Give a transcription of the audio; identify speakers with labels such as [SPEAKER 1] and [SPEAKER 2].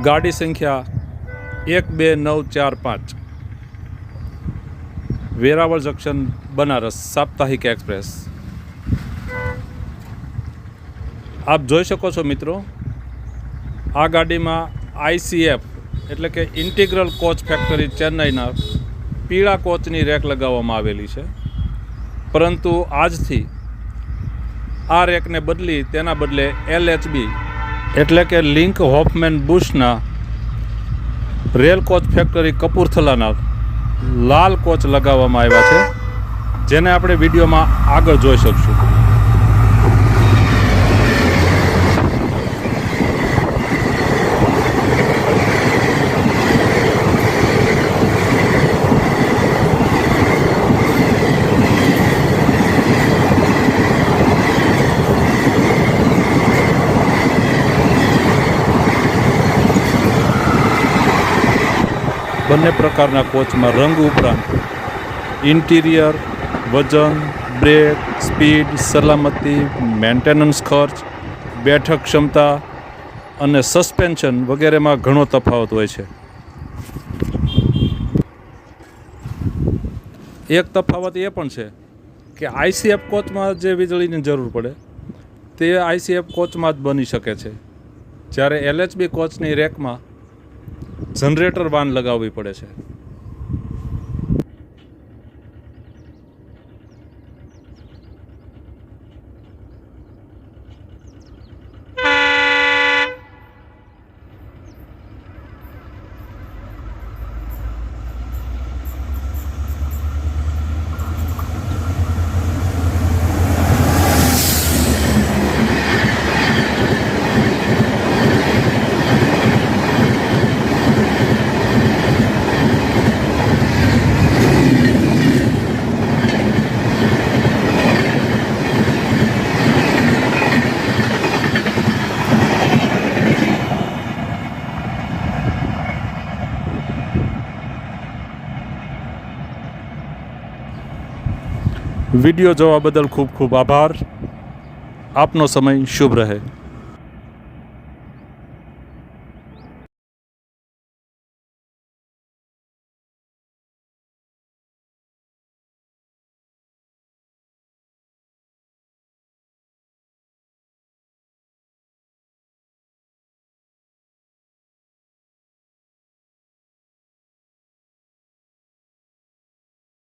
[SPEAKER 1] गाड़ी संख्या 12945 वेरावल जंक्शन बनारस साप्ताहिक एक्सप्रेस। आप જોઈ શકો છો મિત્રો, આ ગાડીમાં ICF એટલે કે ઇન્ટિગ્રલ કોચ ફેક્ટરી ચેન્નઈના પીળા કોચની રેક લગાવવામાં આવેલી છે, પરંતુ આજથી આ રેકને બદલી તેના બદલે LHB એટલે કે લિંક હોફમેન બુશના રેલ કોચ ફેક્ટરી કપૂરથલાના લાલ કોચ લગાવવામાં આવ્યા છે, જેને આપણે વિડીયોમાં આગળ જોઈ શકશું। બંને પ્રકારના કોચમાં રંગ ઉપરાંત ઇન્ટિરિયર, વજન, બ્રેક, સ્પીડ, સલામતી, મેન્ટેનન્સ ખર્ચ, બેઠક ક્ષમતા અને સસ્પેન્શન વગેરેમાં ઘણો તફાવત હોય છે। એક તફાવત એ પણ છે કે ICF કોચમાં જે વીજળીની જરૂર પડે તે ICF કોચમાં જ બની શકે છે, જ્યારે LHB કોચની રેકમાં જનરેટર વાન લગાવવી પડે છે। વિડીયો જોવા બદલ ખૂબ ખૂબ આભાર। આપનો સમય શુભ રહે।